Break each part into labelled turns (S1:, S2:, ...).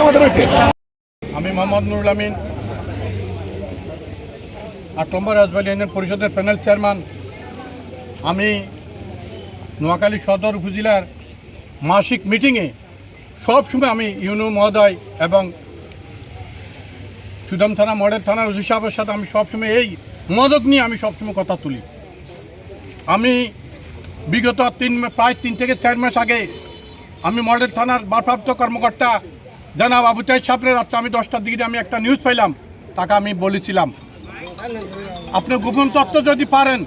S1: আমি মোহাম্মদ নুরুল আমিন ৮ নম্বর রাজবাড়ী ইউনিয়ন পরিষদের panel chairman. আমি নোয়াখালী সদর উপজেলার মাসিক মিটিংয়ে সবসময় আমি ইউনু মহোদয় এবং সুদাম থানা মডেল থানার ওসি সাহেবের সাথে আমি সবসময় এই মদক নিয়ে আমি সবসময় কথা তুলি। আমি বিগত প্রায় ৩ থেকে ৪ মাস আগে আমি মডেল থানার ভারপ্রাপ্ত কর্মকর্তা জনাব আবু তাইদ সাহেবের রাত্রে আমি 10টার দিকে আমি একটা নিউজ পাইলাম, তাকে আমি বলেছিলাম আপনি গোপন তথ্য যদি পারেন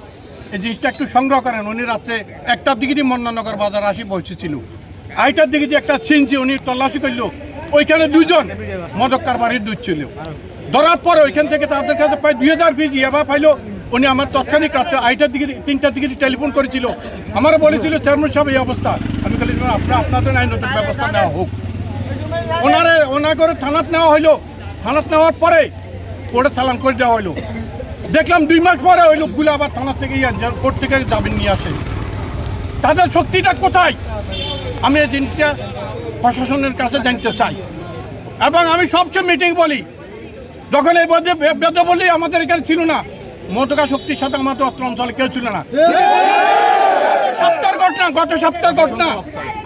S1: এই জিনিসটা একটু সংগ্রহ করেন। উনি রাত্রে 1টার দিকে মন্নানগর বাজার আসি বসেছিল, 8টার দিকে একটা ছিনছি উনি তল্লাশি করল, ওইখানে 2 জন মদক কারবারির দুধ ছিল। ধরার পরে ওইখান থেকে তাদের কাছে প্রায় 2000 পিস ইয়াবা পাইলো। উনি আমার তৎক্ষণিক রাত্রে 8টার দিকে 3টার দিকে টেলিফোন করেছিল, আমারও বলেছিল চেয়ারম্যান সাহেব এই অবস্থা। আমি বলি আপনাদের আইনত ব্যবস্থা নেওয়া হোক। ওনার করে থানাত নেওয়া হইলো, থানাত নেওয়ার পরে কোর্টে চালান করে দেওয়া হইলো। দেখলাম 2 মাস পরে ওই লোকগুলো আবার থানা থেকে কোর্ট থেকে জামিন নিয়ে আসে। তাদের শক্তিটা কোথায় আমি এই জিনিসটা প্রশাসনের কাছে জানতে চাই। এবং আমি সবচেয়ে মিটিং বলি, যখন এই বেদ বলি আমাদের এখানে ছিল না, মদকা শক্তির সাথে আমাদের অত্র অঞ্চলে কেউ ছিল না। সপ্তাহের ঘটনা, গত সপ্তাহের ঘটনা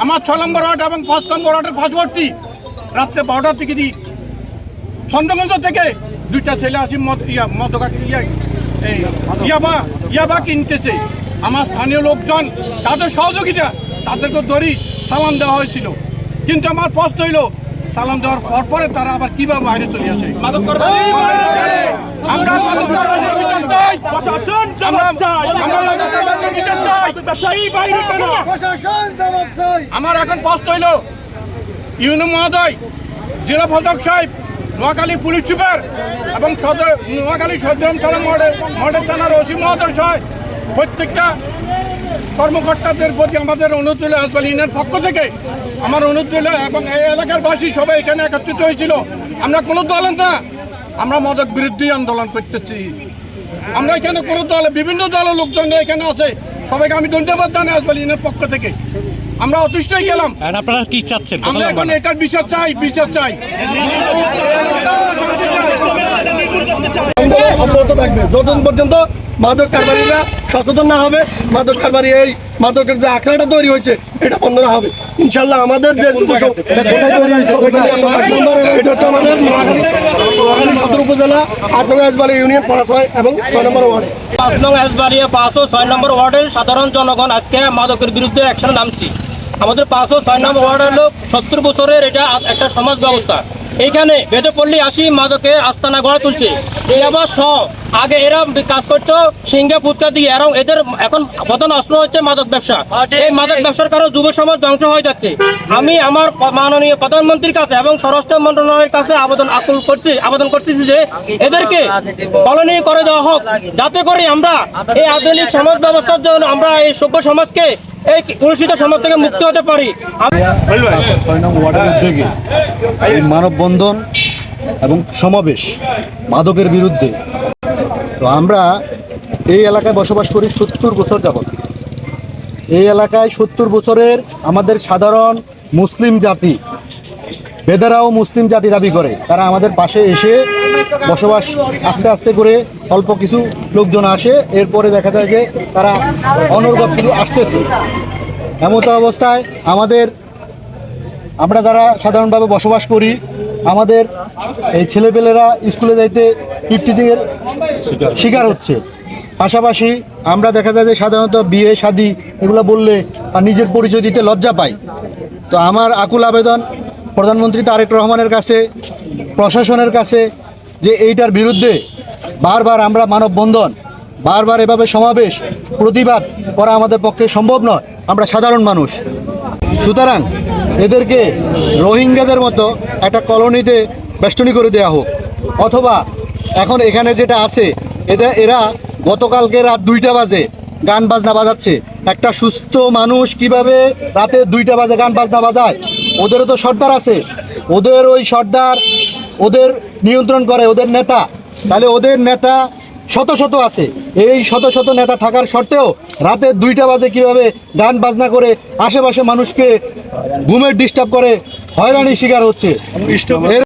S1: আমার 6 নম্বর ওয়ার্ড এবং 5 নম্বর ওয়ার্ডের পাশবর্তী রাত্রে 12টার দিকে চন্দ্রগঞ্জ থেকে 2টা ছেলে আসি মদকা ইয়াবা কিনতেছে। আমার স্থানীয় লোকজন তাদের সহযোগিতা তাদেরকে দড়ি সালাম দেওয়া হয়েছিল, কিন্তু আমার প্রশ্ন হইল সালাম দেওয়ার পরে তারা আবার কিভাবে বাইরে চলে আসে। আমার এখন প্রশ্ন হইল ইউনু মহোদয়, জেলা প্রশাসক সাহেব, নোয়াখালী পুলিশ সুপার এবং নোয়াখালী সদর থানা মডেল থানার ওসি মহোদয় সাহেব, প্রত্যেকটা কর্মকর্তাদের প্রতি আমাদের অনুরোধ রইল, রাজবাড়ী ইউনিয়নের পক্ষ থেকে আমার অনুরোধ রইল এবং এই এলাকার বাসী সবাই এখানে একত্রিত হয়েছিল। আমরা কোনো দলের না, আমরা মদক বিরোধী আন্দোলন করতেছি। আমরা এখানে কোনো দলে বিভিন্ন দলের লোকজন এখানে আছে, সবাইকে আমি ধন্যবাদ জানাই রাজবাড়ী ইউনিয়নের পক্ষ থেকে। আমরা অতিষ্ঠই গেলাম।
S2: আপনারা কি চাচ্ছেন?
S1: আমরা এখন এটার বিচার চাই, বিচার চাই।
S3: অব্যাহত থাকবে যতদিন পর্যন্ত মাদক কারবারিরা সচেতন না হবে, মাদক কারবারি এই মাদকের যে আখড়াটা তৈরি হয়েছে এটা বন্ধ না হবে ইনশাল্লাহ। আমাদের যে এটা হচ্ছে আমাদের সদর উপজেলা 8 নং রাজবাড়ী ইউনিয়ন 5 এবং 6 নম্বর ওয়ার্ডে
S4: 5 নং রাজবাড়ী 5 ও 6 নম্বর ওয়ার্ডের সাধারণ জনগণ আজকে মাদকের বিরুদ্ধে অ্যাকশন নামছি। আমাদের 5 ও 6 নম্বর ওয়ার্ডের লোক 70 বছরের এটা একটা সমাজ ব্যবস্থা। এইখানে বেদপল্লী আসি মাদকের আস্তানা গড়ে তুলছে। এই আবার আগে এরা কাজ করতো সিংহে ফুটকা দিয়ে, এবং এদের এখন প্রধান অস্ত্র হচ্ছে মাদক ব্যবসা। এই মাদক ব্যবসার কারণে যুব সমাজ ধ্বংস হয়ে যাচ্ছে। আমি আমার মাননীয় প্রধানমন্ত্রীর কাছে এবং স্বরাষ্ট্র মন্ত্রণালয়ের কাছে আবেদন করছি যে এদেরকে কলোনি করে দেওয়া হোক, যাতে করে আমরা এই আধুনিক সমাজ ব্যবস্থার জন্য আমরা এই সভ্য সমাজকে এই কলুষিত সমাজ থেকে মুক্তি হতে পারি।
S5: 6 নং ওয়ার্ডের উদ্যোগে এই মানববন্ধন এবং সমাবেশ মাদকের বিরুদ্ধে। তো আমরা এই এলাকায় বসবাস করি 70 বছর যাবত। এই এলাকায় 70 বছরের আমাদের সাধারণ মুসলিম জাতি, বেদারাও মুসলিম জাতি দাবি করে, তারা আমাদের পাশে এসে বসবাস আস্তে আস্তে করে অল্প কিছু লোকজন আসে, এরপরে দেখা যায় যে তারা অনর্গত শুধু আসতেছে। এমত অবস্থায় আমরা যারা সাধারণভাবে বসবাস করি, আমাদের এই ছেলেপেলেরা স্কুলে যাইতে ইফটিজিংয়ের শিকার হচ্ছে। পাশাপাশি আমরা দেখা যায় যে সাধারণত বিয়ে শাদী এগুলো বললে বা নিজের পরিচয় দিতে লজ্জা পাই। তো আমার আকুল আবেদন প্রধানমন্ত্রী তারেক রহমানের কাছে, প্রশাসনের কাছে, যে এইটার বিরুদ্ধে বারবার আমরা মানববন্ধন, বারবার এভাবে সমাবেশ প্রতিবাদ করা আমাদের পক্ষে সম্ভব নয়, আমরা সাধারণ মানুষ। সুতরাং এদেরকে রোহিঙ্গাদের মতো একটা কলোনিতে বেষ্টনী করে দেওয়া হোক, অথবা এখন এখানে যেটা আছে এরা গতকালকে রাত 2টা বাজে গান বাজনা বাজাচ্ছে। একটা সুস্থ মানুষ কিভাবে রাতে 2টা বাজে গান বাজনা বাজায়? ওদেরও তো সর্দার আছে, ওদের ওই সর্দার ওদের নিয়ন্ত্রণ করে, ওদের নেতা। তাহলে ওদের নেতা শত শত আছে, এই শত শত নেতা থাকার সত্ত্বেও রাতে 2টা বাজে কিভাবে গান বাজনা করে আশেপাশে মানুষকে ঘুমের ডিস্টার্ব করে, হয়রানির শিকার হচ্ছে। এর